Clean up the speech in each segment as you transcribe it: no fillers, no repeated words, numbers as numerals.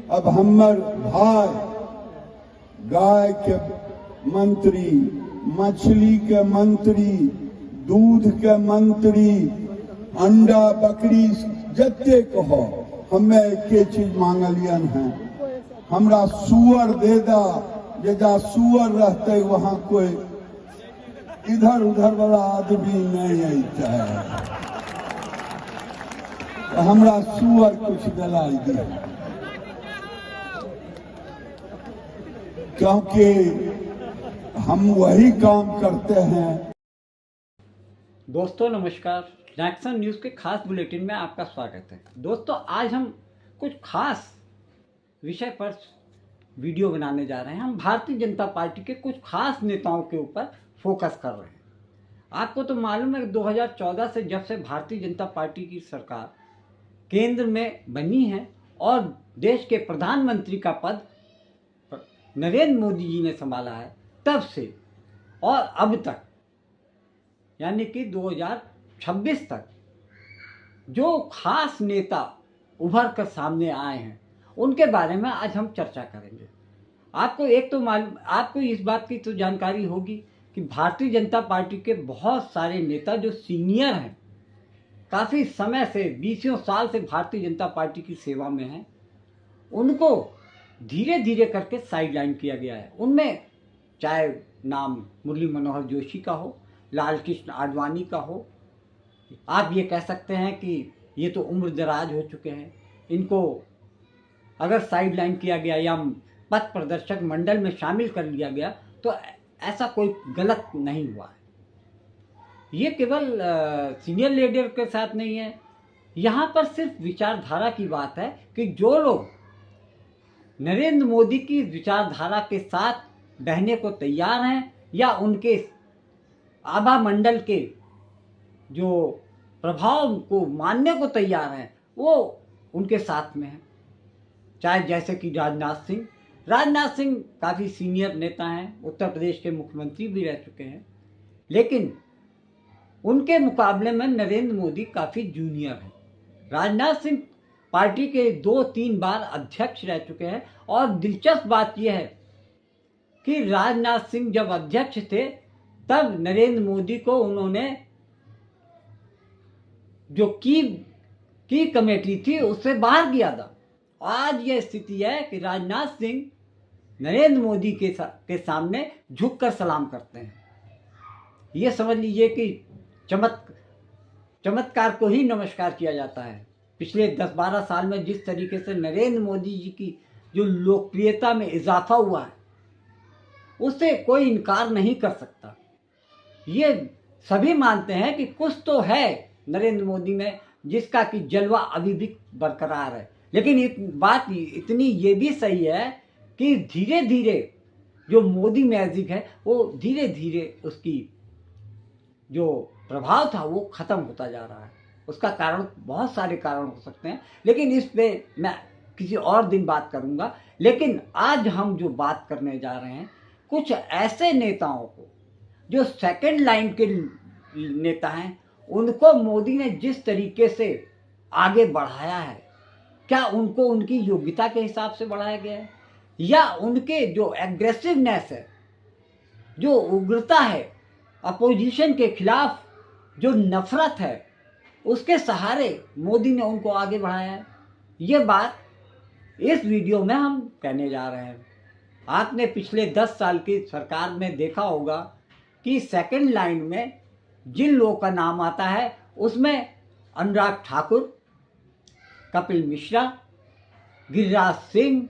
अब हमर भाई गाय के मंत्री, मछली के मंत्री, दूध के मंत्री, अंडा बकरी जते कहो हमें एके चीज मांगलियन है, हमरा सुअर दे दा, जहाँ सुअर रहते वहां कोई इधर उधर वाला आदमी नहीं आता है, तो हमरा सुअर कुछ दिलाई दिया, क्योंकि हम वही काम करते हैं। दोस्तों नमस्कार, जैक्सन न्यूज़ के खास बुलेटिन में आपका स्वागत है। दोस्तों आज हम कुछ खास विषय पर वीडियो बनाने जा रहे हैं। हम भारतीय जनता पार्टी के कुछ खास नेताओं के ऊपर फोकस कर रहे हैं। आपको तो मालूम है कि 2014 से जब से भारतीय जनता पार्टी की सरकार केंद्र में बनी है और देश के प्रधानमंत्री का पद नरेंद्र मोदी जी ने संभाला है, तब से और अब तक यानी कि 2026 तक जो खास नेता उभर कर सामने आए हैं उनके बारे में आज हम चर्चा करेंगे। आपको एक तो आपको इस बात की तो जानकारी होगी कि भारतीय जनता पार्टी के बहुत सारे नेता जो सीनियर हैं, काफ़ी समय से 20 साल से भारतीय जनता पार्टी की सेवा में हैं, उनको धीरे धीरे करके साइडलाइन किया गया है। उनमें चाहे नाम मुरली मनोहर जोशी का हो, लाल कृष्ण आडवाणी का हो, आप ये कह सकते हैं कि ये तो उम्र दराज हो चुके हैं, इनको अगर साइडलाइन किया गया या पथ प्रदर्शक मंडल में शामिल कर लिया गया तो ऐसा कोई गलत नहीं हुआ है। ये केवल सीनियर लीडर के साथ नहीं है, यहाँ पर सिर्फ विचारधारा की बात है कि जो लोग नरेंद्र मोदी की विचारधारा के साथ बहने को तैयार हैं या उनके आभा मंडल के जो प्रभाव को मानने को तैयार हैं, वो उनके साथ में हैं। चाहे जैसे कि राजनाथ सिंह काफ़ी सीनियर नेता हैं, उत्तर प्रदेश के मुख्यमंत्री भी रह चुके हैं, लेकिन उनके मुकाबले में नरेंद्र मोदी काफ़ी जूनियर हैं। राजनाथ सिंह पार्टी के 2-3 बार अध्यक्ष रह चुके हैं और दिलचस्प बात यह है कि राजनाथ सिंह जब अध्यक्ष थे तब नरेंद्र मोदी को उन्होंने जो की कमेटी थी उससे बाहर किया था। आज यह स्थिति है कि राजनाथ सिंह नरेंद्र मोदी के सामने झुककर सलाम करते हैं। ये समझ लीजिए कि चमत्कार को ही नमस्कार किया जाता है। पिछले 10-12 साल में जिस तरीके से नरेंद्र मोदी जी की जो लोकप्रियता में इजाफा हुआ है, उससे कोई इनकार नहीं कर सकता। ये सभी मानते हैं कि कुछ तो है नरेंद्र मोदी में जिसका कि जलवा अभी भी बरकरार है। लेकिन बात इतनी ये भी सही है कि धीरे धीरे जो मोदी मैजिक है वो धीरे धीरे उसकी जो प्रभाव था वो ख़त्म होता जा रहा है। उसका कारण बहुत सारे कारण हो सकते हैं, लेकिन इस पे मैं किसी और दिन बात करूंगा। लेकिन आज हम जो बात करने जा रहे हैं कुछ ऐसे नेताओं को जो सेकंड लाइन के नेता हैं, उनको मोदी ने जिस तरीके से आगे बढ़ाया है, क्या उनको उनकी योग्यता के हिसाब से बढ़ाया गया है या उनके जो एग्रेसिवनेस है, जो उग्रता है, अपोजिशन के खिलाफ जो नफरत है, उसके सहारे मोदी ने उनको आगे बढ़ाया है? ये बात इस वीडियो में हम कहने जा रहे हैं। आपने पिछले 10 साल की सरकार में देखा होगा कि सेकंड लाइन में जिन लोगों का नाम आता है उसमें अनुराग ठाकुर, कपिल मिश्रा, गिरिराज सिंह,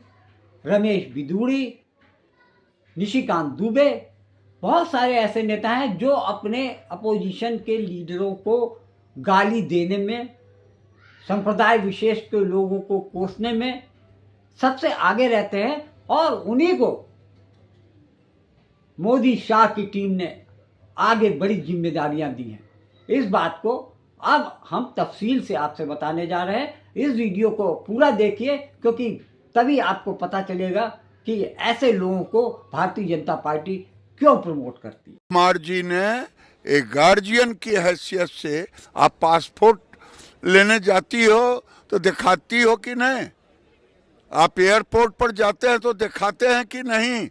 रमेश बिदूड़ी, निशिकांत दुबे, बहुत सारे ऐसे नेता हैं जो अपने अपोजिशन के लीडरों को गाली देने में, संप्रदाय विशेष के लोगों को कोसने में सबसे आगे रहते हैं और उन्हीं को मोदी शाह की टीम ने आगे बड़ी जिम्मेदारियां दी हैं। इस बात को अब हम तफसील से आपसे बताने जा रहे हैं। इस वीडियो को पूरा देखिए, क्योंकि तभी आपको पता चलेगा कि ऐसे लोगों को भारतीय जनता पार्टी क्यों प्रमोट करती है। कुमार जी ने एक गार्जियन की हैसियत से, आप पासपोर्ट लेने जाती हो तो दिखाती हो कि नहीं, आप एयरपोर्ट पर जाते हैं तो दिखाते हैं कि नहीं,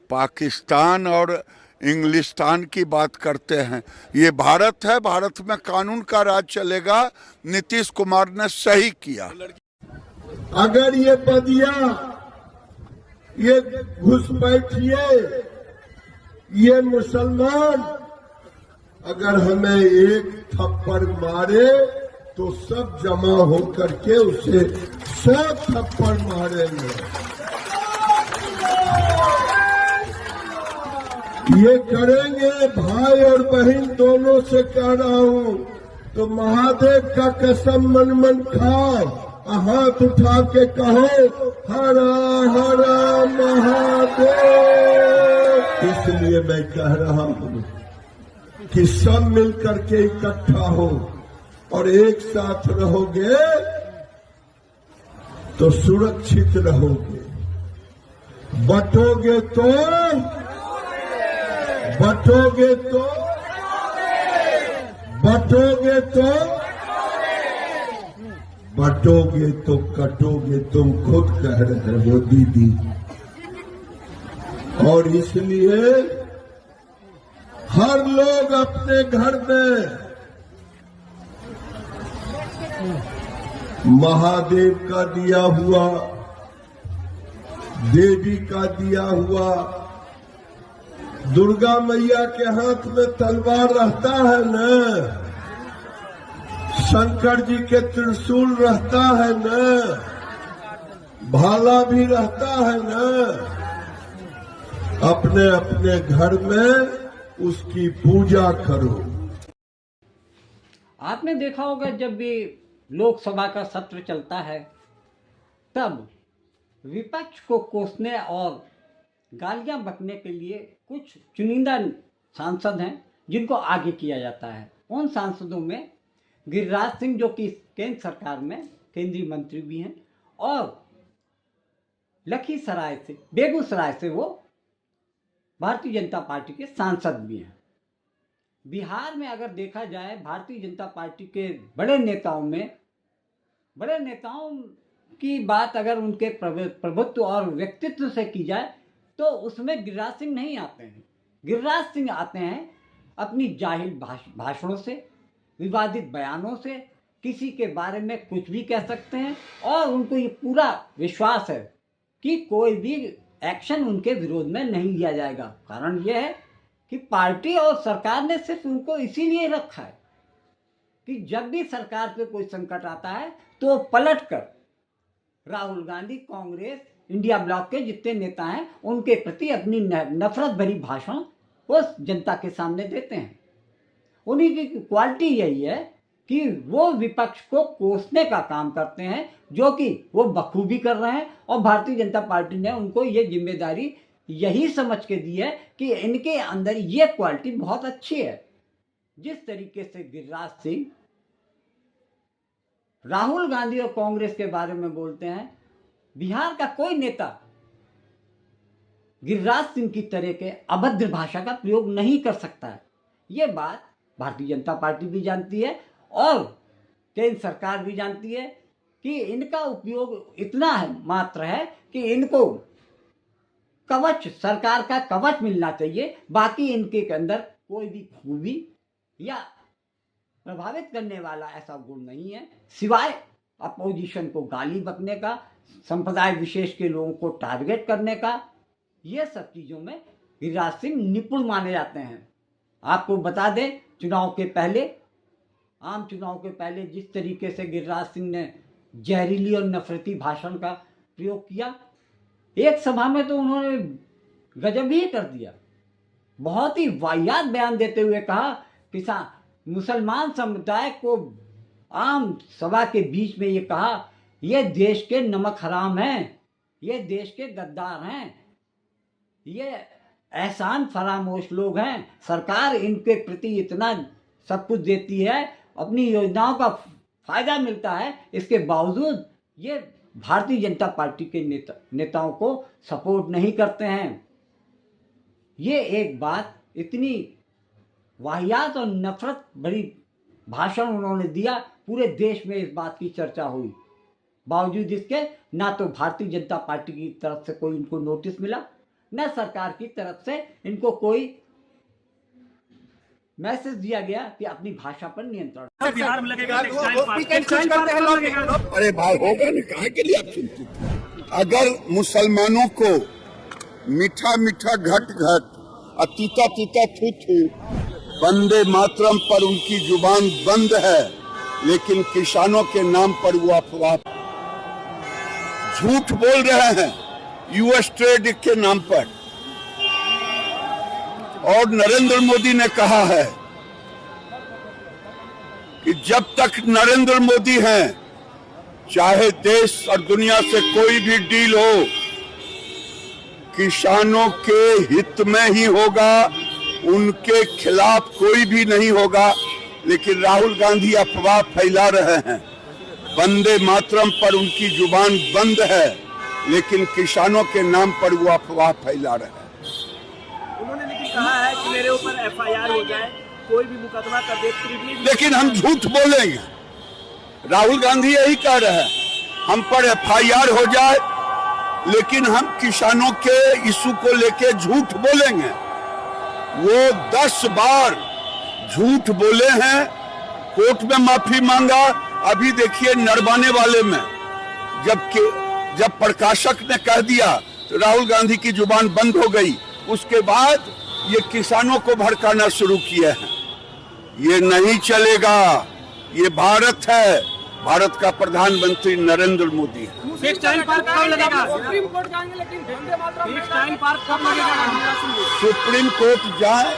पाकिस्तान और इंग्लिस्तान की बात करते हैं। ये भारत है, भारत में कानून का राज चलेगा। नीतीश कुमार ने सही किया। अगर ये बदिया, ये घुसपैठिए, ये मुसलमान अगर हमें एक थप्पड़ मारे तो सब जमा होकर के उसे 100 थप्पड़ मारेंगे। ये करेंगे। भाई और बहन दोनों से कह रहा हूं, तो महादेव का कसम मन मन खाओ, हाथ उठा के कहो हर हर महादेव। इसलिए मैं कह रहा हूं कि सब मिलकर के इकट्ठा हो और एक साथ रहोगे तो सुरक्षित रहोगे। बटोगे तो बटोगे तो बटोगे तो बटोगे तो कटोगे, तुम खुद कह रहे हो दीदी। और इसलिए हर लोग अपने घर में महादेव का दिया हुआ, देवी का दिया हुआ, दुर्गा मैया के हाथ में तलवार रहता है न, शंकर जी के त्रिशूल रहता है न, भाला भी रहता है न। अपने अपने घर में उसकी पूजा करो। आपने देखा होगा जब भी लोकसभा का सत्र चलता है तब विपक्ष को कोसने और गालियां बकने के लिए कुछ चुनिंदा सांसद हैं जिनको आगे किया जाता है। उन सांसदों में गिरिराज सिंह जो कि केंद्र सरकार में केंद्रीय मंत्री भी हैं, और लखीसराय से, बेगूसराय से वो भारतीय जनता पार्टी के सांसद भी हैं। बिहार में अगर देखा जाए भारतीय जनता पार्टी के बड़े नेताओं की बात अगर उनके प्रभुत्व और व्यक्तित्व से की जाए तो उसमें गिरिराज सिंह नहीं आते हैं। गिरिराज सिंह आते हैं अपनी जाहिल भाषणों से, विवादित बयानों से, किसी के बारे में कुछ भी कह सकते हैं और उनको ये पूरा विश्वास है कि कोई भी एक्शन उनके विरोध में नहीं लिया जाएगा। कारण यह है कि पार्टी और सरकार ने सिर्फ उनको इसीलिए रखा है कि जब भी सरकार पे कोई संकट आता है तो पलटकर राहुल गांधी, कांग्रेस, इंडिया ब्लॉक के जितने नेता हैं उनके प्रति अपनी नफरत भरी भाषण वो जनता के सामने देते हैं। उन्हीं की क्वालिटी यही है कि वो विपक्ष को कोसने का काम करते हैं, जो कि वो बखूबी कर रहे हैं। और भारतीय जनता पार्टी ने उनको ये जिम्मेदारी यही समझ के दी है कि इनके अंदर ये क्वालिटी बहुत अच्छी है। जिस तरीके से गिरिराज सिंह राहुल गांधी और कांग्रेस के बारे में बोलते हैं, बिहार का कोई नेता गिरिराज सिंह की तरह के अभद्र भाषा का प्रयोग नहीं कर सकता है। ये बात भारतीय जनता पार्टी भी जानती है और केंद्र सरकार भी जानती है कि इनका उपयोग इतना मात्र है कि इनको कवच, सरकार का कवच मिलना चाहिए। बाकी इनके अंदर कोई भी खूबी या प्रभावित करने वाला ऐसा गुण नहीं है, सिवाय अपोजिशन को गाली बकने का, संप्रदाय विशेष के लोगों को टारगेट करने का। ये सब चीज़ों में गिरिराज सिंह निपुण माने जाते हैं। आपको बता दें, आम चुनाव के पहले जिस तरीके से गिरिराज सिंह ने जहरीली और नफरती भाषण का प्रयोग किया, एक सभा में तो उन्होंने गजब ही कर दिया। बहुत ही वाहियात बयान देते हुए कहा कि मुसलमान समुदाय को आम सभा के बीच में ये कहा, ये देश के नमक हराम हैं, ये देश के गद्दार हैं, ये एहसान फरामोश लोग हैं, सरकार इनके प्रति इतना सब कुछ देती है, अपनी योजनाओं का फायदा मिलता है, इसके बावजूद ये भारतीय जनता पार्टी के नेताओं को सपोर्ट नहीं करते हैं। ये एक बात, इतनी वाहियात और नफरत भरी भाषण उन्होंने दिया, पूरे देश में इस बात की चर्चा हुई। बावजूद इसके ना तो भारतीय जनता पार्टी की तरफ से कोई इनको नोटिस मिला, न सरकार की तरफ से इनको कोई मैसेज दिया गया कि अपनी भाषा पर नियंत्रण। बिहार में लगेगा टेक्सटाइल पार्क। अरे भाई होगा ना, कहा के लिए आप चिंतित हैं? अगर मुसलमानों को मीठा मीठा घट घट और तीता तीता थू थू, वंदे मातरम पर उनकी जुबान बंद है, लेकिन किसानों के नाम पर वो अफवाह झूठ बोल रहे हैं यूएस ट्रेड के नाम पर। और नरेंद्र मोदी ने कहा है कि जब तक नरेंद्र मोदी हैं, चाहे देश और दुनिया से कोई भी डील हो, किसानों के हित में ही होगा, उनके खिलाफ कोई भी नहीं होगा। लेकिन राहुल गांधी अफवाह फैला रहे हैं, वंदे मातरम पर उनकी जुबान बंद है, लेकिन किसानों के नाम पर वो अफवाह फैला रहे हैं। उन्होंने लेकिन कहा है कि मेरे ऊपर एफआईआर हो जाए, कोई भी मुकदमा कर दे, लेकिन हम झूठ बोलेंगे। राहुल गांधी यही कह रहे हैं, हम पर एफआईआर हो जाए, लेकिन हम किसानों के इशू को लेके झूठ बोलेंगे। वो 10 बार झूठ बोले हैं, कोर्ट में माफी मांगा। अभी देखिए नरवाने वाले में जब प्रकाशक ने कह दिया तो राहुल गांधी की जुबान बंद हो गई। उसके बाद ये किसानों को भड़काना शुरू किए हैं। ये नहीं चलेगा। ये भारत है, भारत का प्रधानमंत्री नरेंद्र मोदी है। टेक्सटाइल पार्क कब लगेगा? सुप्रीम कोर्ट जाएंगे, लेकिन टेक्सटाइल पार्क कब लगेगा? सुप्रीम कोर्ट जाए,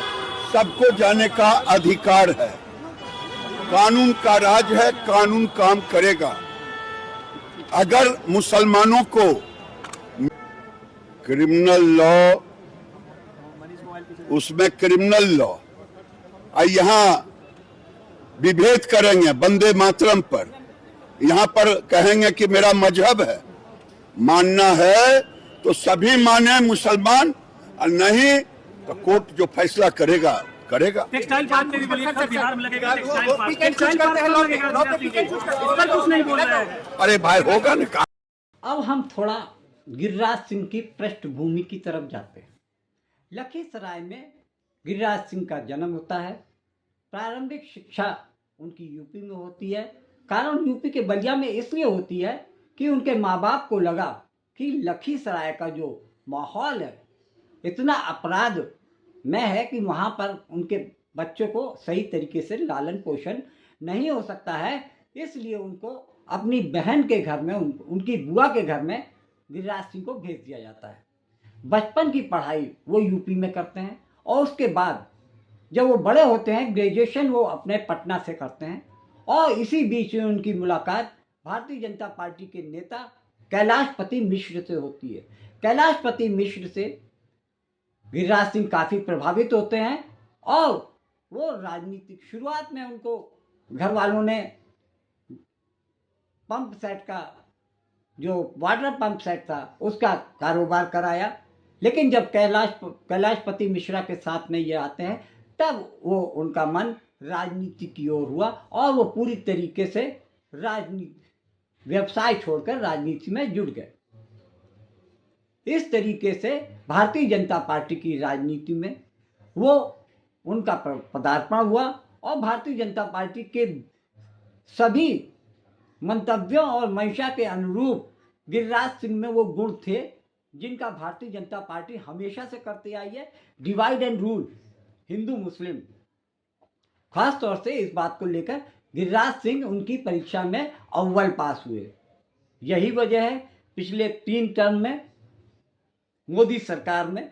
सबको जाने का अधिकार है। कानून का राज है, कानून काम करेगा। अगर मुसलमानों को क्रिमिनल लॉ, उसमें क्रिमिनल लॉ, यहाँ विभेद करेंगे वंदे मातरम पर, यहाँ पर कहेंगे कि मेरा मजहब है, मानना है तो सभी माने मुसलमान, और नहीं तो कोर्ट जो फैसला करेगा करेगा। टेक्सटाइल पार्क बिहार में लगेगा, टेक्सटाइल पार्क कुछ नहीं बोल रहे हैं। अरे भाई होगा ना। अब हम थोड़ा गिरिराज सिंह की पृष्ठभूमि की तरफ जाते हैं। लखीसराय में गिरिराज सिंह का जन्म होता है। प्रारंभिक शिक्षा उनकी यूपी में होती है। कारण यूपी के बलिया में इसलिए होती है कि उनके माँ बाप को लगा कि लखीसराय का जो माहौल है इतना अपराध में है कि वहाँ पर उनके बच्चों को सही तरीके से लालन पोषण नहीं हो सकता है। इसलिए उनको अपनी बहन के घर में, उनकी बुआ के घर में गिरिराज सिंह को भेज दिया जाता है। बचपन की पढ़ाई वो यूपी में करते हैं और उसके बाद जब वो बड़े होते हैं, ग्रेजुएशन वो अपने पटना से करते हैं। और इसी बीच में उनकी मुलाकात भारतीय जनता पार्टी के नेता कैलाशपति मिश्र से होती है। कैलाशपति मिश्र से गिरिराज सिंह काफ़ी प्रभावित होते हैं और वो राजनीतिक, शुरुआत में उनको घर वालों ने पंप सेट का, जो वाटर पंप सेट था, उसका कारोबार कराया। लेकिन जब कैलाशपति मिश्रा के साथ में ये आते हैं, तब वो उनका मन राजनीति की ओर हुआ और वो पूरी तरीके से व्यवसाय छोड़कर राजनीति में जुड़ गए। इस तरीके से भारतीय जनता पार्टी की राजनीति में वो उनका पदार्पण हुआ और भारतीय जनता पार्टी के सभी मंतव्यों और मंशा के अनुरूप गिरिराज सिंह में वो गुण थे जिनका भारतीय जनता पार्टी हमेशा से करती आई है, डिवाइड एंड रूल, हिंदू मुस्लिम। खास तौर से इस बात को लेकर गिरिराज सिंह उनकी परीक्षा में अव्वल पास हुए। यही वजह है पिछले 3 टर्म में मोदी सरकार में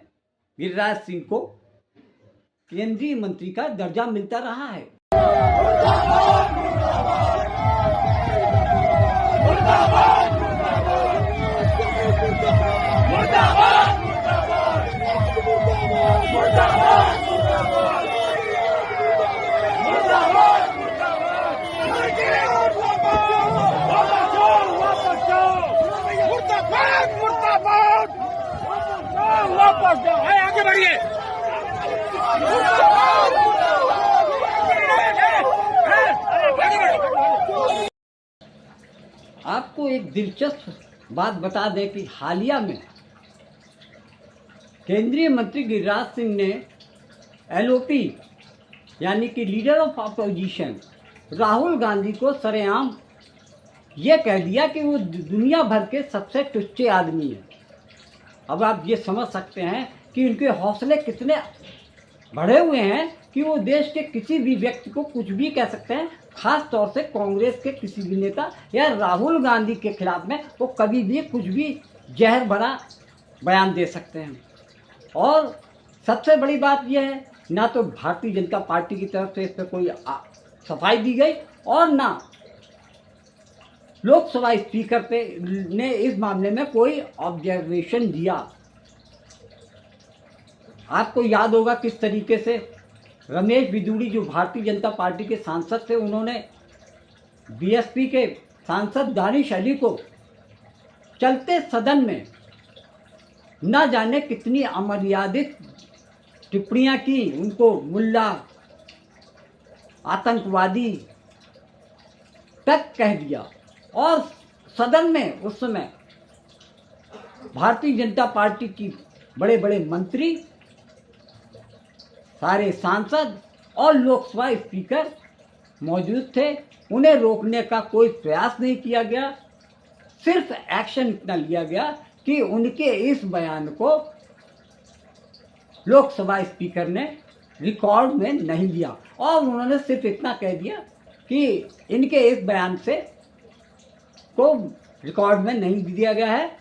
गिरिराज सिंह को केंद्रीय मंत्री का दर्जा मिलता रहा है। आगे बढ़िए। आपको एक दिलचस्प बात बता दें कि हालिया में केंद्रीय मंत्री गिरिराज सिंह ने एलओपी यानी कि leader of opposition Rahul Gandhi को सरेआम ये कह दिया कि वो दुनिया भर के सबसे टुच्चे आदमी हैं। अब आप ये समझ सकते हैं कि उनके हौसले कितने बढ़े हुए हैं कि वो देश के किसी भी व्यक्ति को कुछ भी कह सकते हैं, खास तौर से कांग्रेस के किसी भी नेता या राहुल गांधी के खिलाफ में वो कभी भी कुछ भी जहर भरा बयान दे सकते हैं। और सबसे बड़ी बात यह है, ना तो भारतीय जनता पार्टी की तरफ से इस पर कोई सफाई दी गई और ना लोकसभा स्पीकर ने इस मामले में कोई ऑब्जर्वेशन दिया। आपको याद होगा किस तरीके से रमेश बिदूड़ी जो भारतीय जनता पार्टी के सांसद थे, उन्होंने बीएसपी के सांसद दानिश अली को चलते सदन में न जाने कितनी अमर्यादित टिप्पणियां की, उनको मुल्ला, आतंकवादी तक कह दिया। और सदन में उस समय भारतीय जनता पार्टी की बड़े बड़े मंत्री, सारे सांसद और लोकसभा स्पीकर मौजूद थे। उन्हें रोकने का कोई प्रयास नहीं किया गया, सिर्फ एक्शन इतना लिया गया कि उनके इस बयान को लोकसभा स्पीकर ने रिकॉर्ड में नहीं लिया और उन्होंने सिर्फ इतना कह दिया कि इनके इस बयान से को रिकॉर्ड में नहीं दिया गया है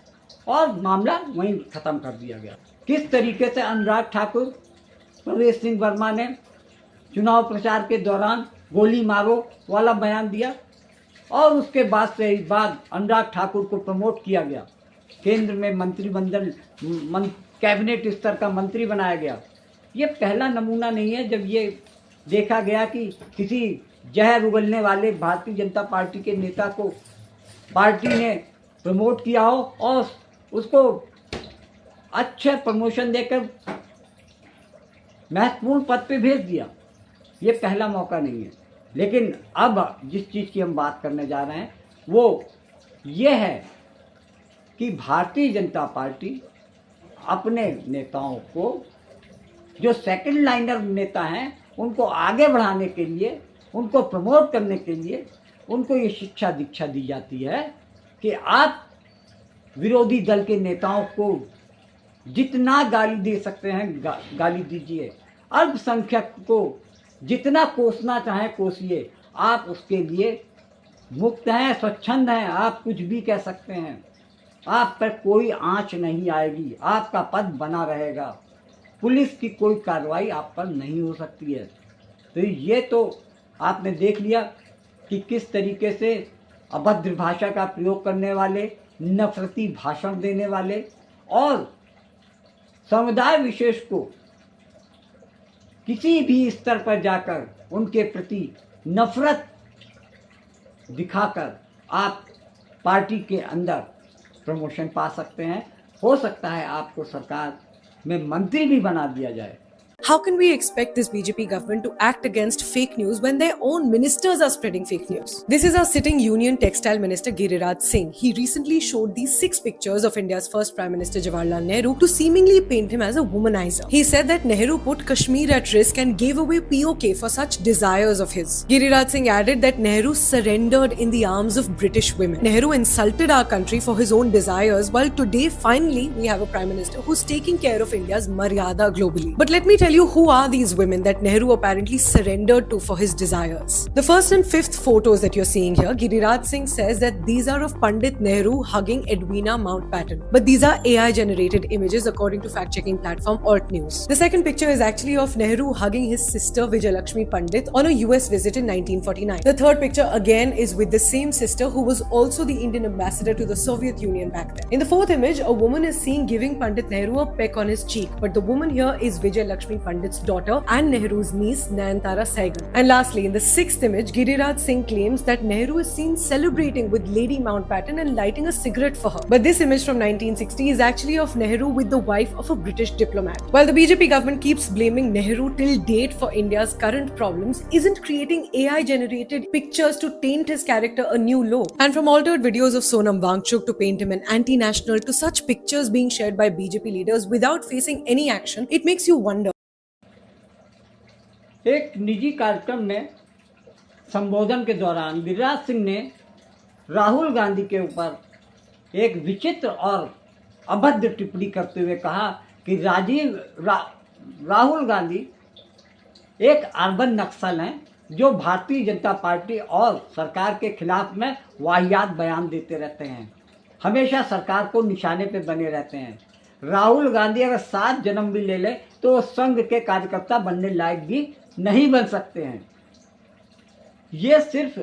और मामला वहीं ख़त्म कर दिया गया। किस तरीके से अनुराग ठाकुर, प्रवेश सिंह वर्मा ने चुनाव प्रचार के दौरान गोली मारो वाला बयान दिया और उसके बाद अनुराग ठाकुर को प्रमोट किया गया, केंद्र में मंत्रिमंडल कैबिनेट स्तर का मंत्री बनाया गया। ये पहला नमूना नहीं है जब ये देखा गया कि किसी जहर उगलने वाले भारतीय जनता पार्टी के नेता को पार्टी ने प्रमोट किया हो और उसको अच्छे प्रमोशन देकर महत्वपूर्ण पद पे भेज दिया। ये पहला मौका नहीं है। लेकिन अब जिस चीज़ की हम बात करने जा रहे हैं वो ये है कि भारतीय जनता पार्टी अपने नेताओं को, जो सेकंड लाइनर नेता हैं, उनको आगे बढ़ाने के लिए, उनको प्रमोट करने के लिए उनको ये शिक्षा दीक्षा दी जाती है कि आप विरोधी दल के नेताओं को जितना गाली दे सकते हैं गाली दीजिए, अल्पसंख्यक को जितना कोसना चाहें कोसिए, आप उसके लिए मुक्त हैं, स्वच्छंद हैं, आप कुछ भी कह सकते हैं, आप पर कोई आंच नहीं आएगी, आपका पद बना रहेगा, पुलिस की कोई कार्रवाई आप पर नहीं हो सकती है। तो ये तो आपने देख लिया कि किस तरीके से अभद्र भाषा का प्रयोग करने वाले, नफरती भाषण देने वाले और समुदाय विशेष को किसी भी स्तर पर जाकर उनके प्रति नफरत दिखाकर आप पार्टी के अंदर प्रमोशन पा सकते हैं। हो सकता है आपको सरकार में मंत्री भी बना दिया जाए। How can we expect this BJP government to act against fake news when their own ministers are spreading fake news? This is our sitting Union Textile Minister Giriraj Singh. He recently showed these 6 pictures of India's first Prime Minister Jawaharlal Nehru to seemingly paint him as a womanizer. He said that Nehru put Kashmir at risk and gave away POK for such desires of his. Giriraj Singh added that Nehru surrendered in the arms of British women. Nehru insulted our country for his own desires, while today finally we have a Prime Minister who's taking care of India's maryada globally. But let me tell you who are these women that Nehru apparently surrendered to for his desires. The first and fifth photos that you're seeing here, Giriraj Singh says that these are of Pandit Nehru hugging Edwina Mountbatten. But these are AI generated images according to fact checking platform Alt News. The second picture is actually of Nehru hugging his sister Vijayalakshmi Pandit on a US visit in 1949. The third picture again is with the same sister who was also the Indian ambassador to the Soviet Union back then. In the fourth image, a woman is seen giving Pandit Nehru a peck on his cheek, but the woman here is Vijayalakshmi Lakshmi Pandit's daughter and Nehru's niece, Nayantara Sehgal. And lastly, in the sixth image, Giriraj Singh claims that Nehru is seen celebrating with Lady Mountbatten and lighting a cigarette for her. But this image from 1960 is actually of Nehru with the wife of a British diplomat. While the BJP government keeps blaming Nehru till date for India's current problems, isn't creating AI-generated pictures to taint his character a new low? And from altered videos of Sonam Wangchuk to paint him an anti-national to such pictures being shared by BJP leaders without facing any action, it makes you wonder. एक निजी कार्यक्रम में संबोधन के दौरान गिरिराज सिंह ने राहुल गांधी के ऊपर एक विचित्र और अभद्र टिप्पणी करते हुए कहा कि राहुल गांधी एक अर्बन नक्सल हैं जो भारतीय जनता पार्टी और सरकार के खिलाफ में वाहियात बयान देते रहते हैं, हमेशा सरकार को निशाने पे बने रहते हैं। राहुल गांधी अगर 7 जन्म भी ले ले तो वो संघ के कार्यकर्ता बनने लायक भी नहीं बन सकते हैं। ये सिर्फ